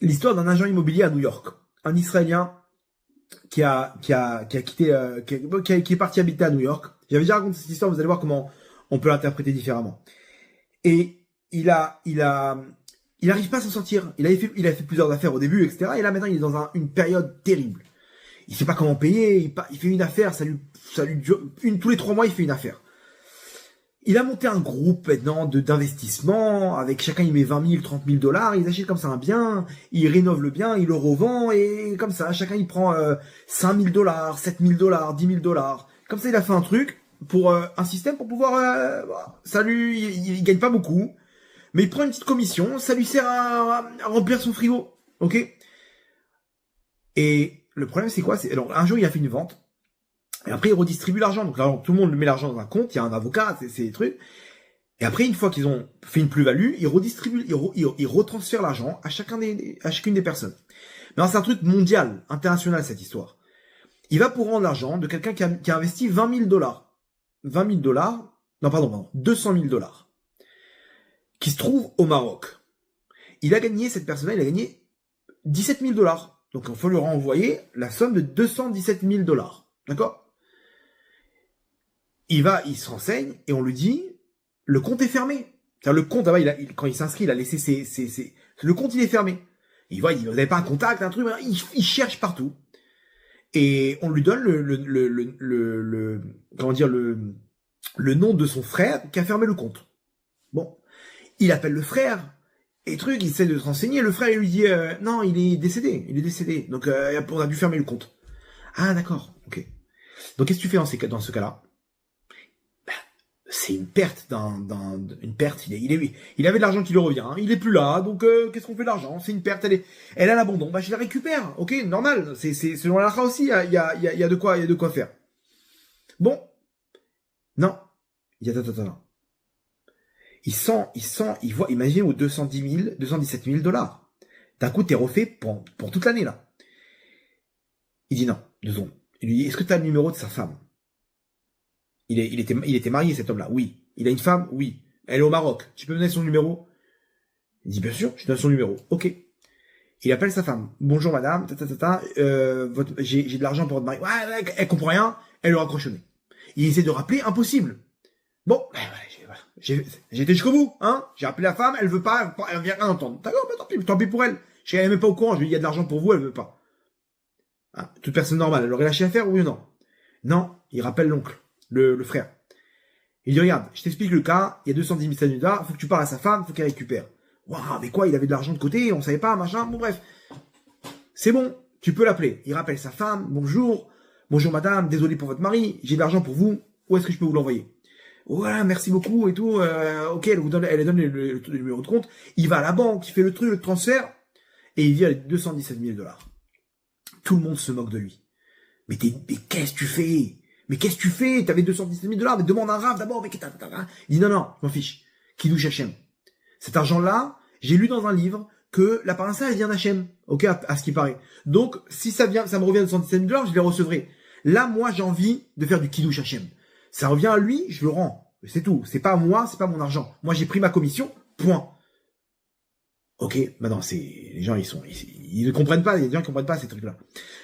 l'histoire d'un agent immobilier à New York. Un Israélien qui a quitté, qui est parti habiter à New York. J'avais déjà raconté cette histoire, vous allez voir comment on peut l'interpréter différemment. Et il arrive pas à s'en sortir. Il a fait plusieurs affaires au début, etc. Et là, maintenant, il est dans une période terrible. Il sait pas comment payer, il fait une affaire, ça lui dure, tous les 3 mois, il fait une affaire. Il a monté un groupe maintenant d'investissement, avec chacun il met 20 000, 30 000 dollars, ils achètent comme ça un bien, ils rénovent le bien, ils le revendent, et comme ça, chacun il prend 5 000 dollars, 7 000 dollars, 10 000 dollars. Comme ça, il a fait un truc, pour un système pour pouvoir, il gagne pas beaucoup, mais il prend une petite commission, ça lui sert à remplir son frigo, ok? Et le problème c'est quoi? Alors, un jour il a fait une vente, et après, ils redistribuent l'argent. Donc, là, tout le monde met l'argent dans un compte. Il y a un avocat, c'est des trucs. Et après, une fois qu'ils ont fait une plus-value, ils redistribuent, ils retransfèrent l'argent à chacune des personnes. Mais c'est un truc mondial, international, cette histoire. Il va pour rendre l'argent de quelqu'un qui a investi 20 000 dollars. 20 000 dollars. Non, pardon, 200 000 dollars. Qui se trouve au Maroc. Il a gagné, cette personne-là, il a gagné 17 000 dollars. Donc, il faut lui renvoyer la somme de 217 000 dollars. D'accord? Il se renseigne et on lui dit, le compte est fermé. C'est-à-dire le compte, là-bas, quand il s'inscrit, il a laissé le compte, il est fermé. Il voit, vous n'avez pas un contact, un truc, il cherche partout. Et on lui donne comment dire, le nom de son frère qui a fermé le compte. Bon. Il appelle le frère, et il essaie de se renseigner. Le frère, il lui dit, non, il est décédé. Donc, on a dû fermer le compte. Ah, d'accord, ok. Donc, qu'est-ce que tu fais dans ce cas-là? C'est une perte une perte. Il avait de l'argent qui lui revient. Hein. Il est plus là. Donc, qu'est-ce qu'on fait de l'argent? C'est une perte. Elle a l'abandon. Bah, je la récupère. Ok, normal. C'est selon la aussi. Il y a de quoi faire. Bon. Non. Attends. Il voit, imaginez aux 217 000 dollars. D'un coup, t'es refait pour toute l'année, là. Il dit non. 2 secondes. Il lui dit, est-ce que t'as le numéro de sa femme? Il était marié, cet homme-là, oui. Il a une femme, oui. Elle est au Maroc. Tu peux me donner son numéro? Il dit, bien sûr, je donne son numéro. Ok. Il appelle sa femme. Bonjour madame, j'ai de l'argent pour votre mari. Ouais, elle comprend rien, elle le raccroche au nez. Il essaie de rappeler, impossible. Bon, j'ai été jusqu'au bout, hein. J'ai appelé la femme, elle veut pas, elle vient rien entendre. D'accord, bah tant pis pour elle. Je suis même pas au courant, je lui dis, il y a de l'argent pour vous, elle veut pas. Hein, toute personne normale, elle aurait lâché l'affaire, oui ou non? Non, il rappelle l'oncle. Le frère. Il dit, regarde, je t'explique le cas, il y a 210 000 dollars, faut que tu parles à sa femme, faut qu'elle récupère. Waouh, mais quoi, il avait de l'argent de côté, on savait pas, machin, bon bref. C'est bon, tu peux l'appeler. Il rappelle sa femme, bonjour madame, désolé pour votre mari, j'ai de l'argent pour vous, où est-ce que je peux vous l'envoyer? Voilà, merci beaucoup et tout, ok, elle donne le numéro de compte, il va à la banque, il fait le truc, le transfert, et il vire les 217 000 dollars. Tout le monde se moque de lui. Mais qu'est-ce que tu fais? Mais qu'est-ce que tu fais? T'avais 217 000 dollars, mais demande un rave d'abord, mais il dit non, je m'en fiche. Kiddush Hashem. Cet argent-là, j'ai lu dans un livre que la parnassa, elle vient d'Hachem. Ok, à ce qui paraît. Donc, si ça me revient de 217 000 dollars, je les recevrai. Là, moi, j'ai envie de faire du Kiddush Hashem. Ça revient à lui, je le rends. C'est tout. C'est pas moi, c'est pas mon argent. Moi, j'ai pris ma commission, point. Ok, maintenant les gens ils ne comprennent pas, il y a des gens qui comprennent pas ces trucs-là.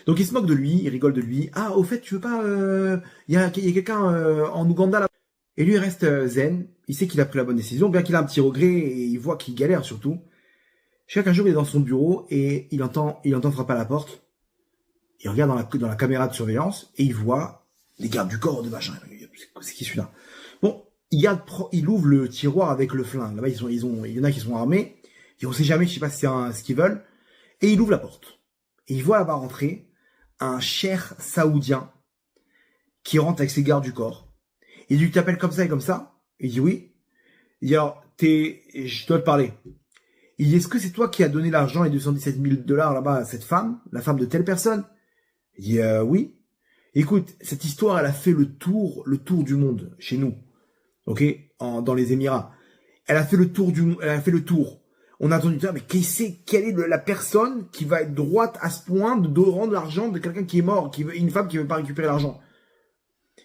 Donc ils se moquent de lui, ils rigolent de lui. Ah, au fait, tu veux pas, il y a quelqu'un en Ouganda là. Et lui il reste zen, il sait qu'il a pris la bonne décision, bien qu'il a un petit regret et il voit qu'il galère surtout. Chaque jour il est dans son bureau et il entend frapper à la porte. Il regarde dans la caméra de surveillance et il voit les gardes du corps de machin. C'est qui celui-là? Bon, il ouvre le tiroir avec le flingue. Là-bas il y en a qui sont armés. Et on sait jamais, je sais pas si c'est ce qu'ils veulent. Et il ouvre la porte. Et il voit là-bas rentrer un cher saoudien qui rentre avec ses gardes du corps. Il lui t'appelle comme ça et comme ça. Il dit oui. Il dit alors, je dois te parler. Il dit est-ce que c'est toi qui as donné l'argent et 217 000 dollars là-bas à cette femme, la femme de telle personne? Il dit oui. Écoute, cette histoire, elle a fait le tour du monde chez nous. Ok? Dans les Émirats. Elle a fait le tour. On a entendu dire, mais quelle est la personne qui va être droite à ce point de rendre l'argent de quelqu'un qui est mort, une femme qui ne veut pas récupérer l'argent?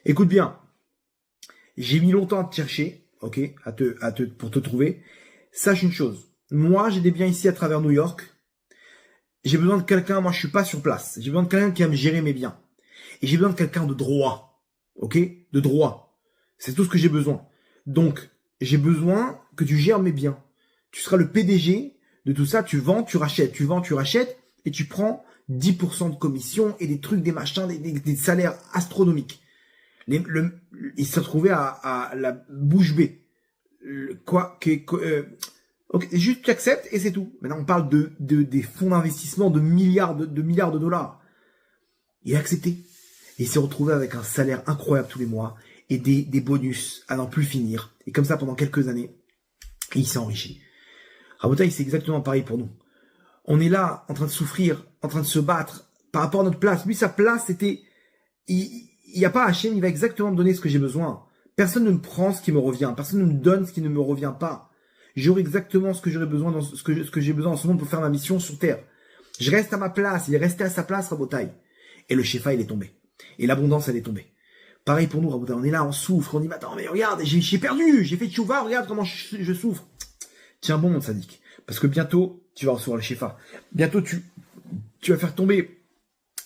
Écoute bien. J'ai mis longtemps à te chercher, ok, pour te trouver. Sache une chose. Moi, j'ai des biens ici à travers New York. j'ai besoin de quelqu'un, moi je suis pas sur place, j'ai besoin de quelqu'un qui va me gérer mes biens. Et j'ai besoin de quelqu'un de droit. Ok? De droit. C'est tout ce que j'ai besoin. Donc, j'ai besoin que tu gères mes biens. Tu seras le PDG de tout ça, tu vends, tu rachètes, tu vends, tu rachètes, et tu prends 10% de commission et des trucs, des machins, des salaires astronomiques. Il s'est retrouvé à la bouche bée. Ok, juste tu acceptes et c'est tout. Maintenant on parle des fonds d'investissement de milliards de dollars. Il a accepté. Et il s'est retrouvé avec un salaire incroyable tous les mois et des bonus à n'en plus finir. Et comme ça pendant quelques années, et il s'est enrichi. Rabotaï, c'est exactement pareil pour nous. On est là en train de souffrir, en train de se battre par rapport à notre place. Lui, sa place, c'était... Il n'y a pas Hachem, il va exactement me donner ce que j'ai besoin. Personne ne me prend ce qui me revient. Personne ne me donne ce qui ne me revient pas. J'aurai exactement ce que j'aurai besoin dans ce que j'ai besoin en ce moment pour faire ma mission sur Terre. Je reste à ma place. Il est resté à sa place, Rabotaï. Et le Shefa, il est tombé. Et l'abondance, elle est tombée. Pareil pour nous, Rabotaï. On est là, on souffre. On dit, mais attends, mais regarde, j'ai perdu. J'ai fait tchouva. Regarde comment je souffre. Tiens bon, mon sadique. Parce que bientôt, tu vas recevoir le Shefa. Bientôt, tu vas faire tomber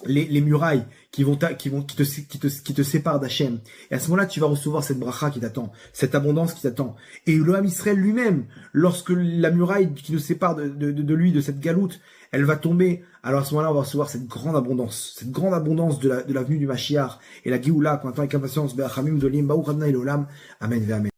les murailles qui te séparent d'Hachem. Et à ce moment-là, tu vas recevoir cette bracha qui t'attend, cette abondance qui t'attend. Et le Ham Israël lui-même, lorsque la muraille qui nous sépare de lui, de cette galoute, elle va tomber, alors à ce moment-là, on va recevoir cette grande abondance de la venue du Mashiach et la Géoula, qu'on attend avec impatience, Be'achamim Dolim, Baruch Adonai L'Olam, Amen, Amen.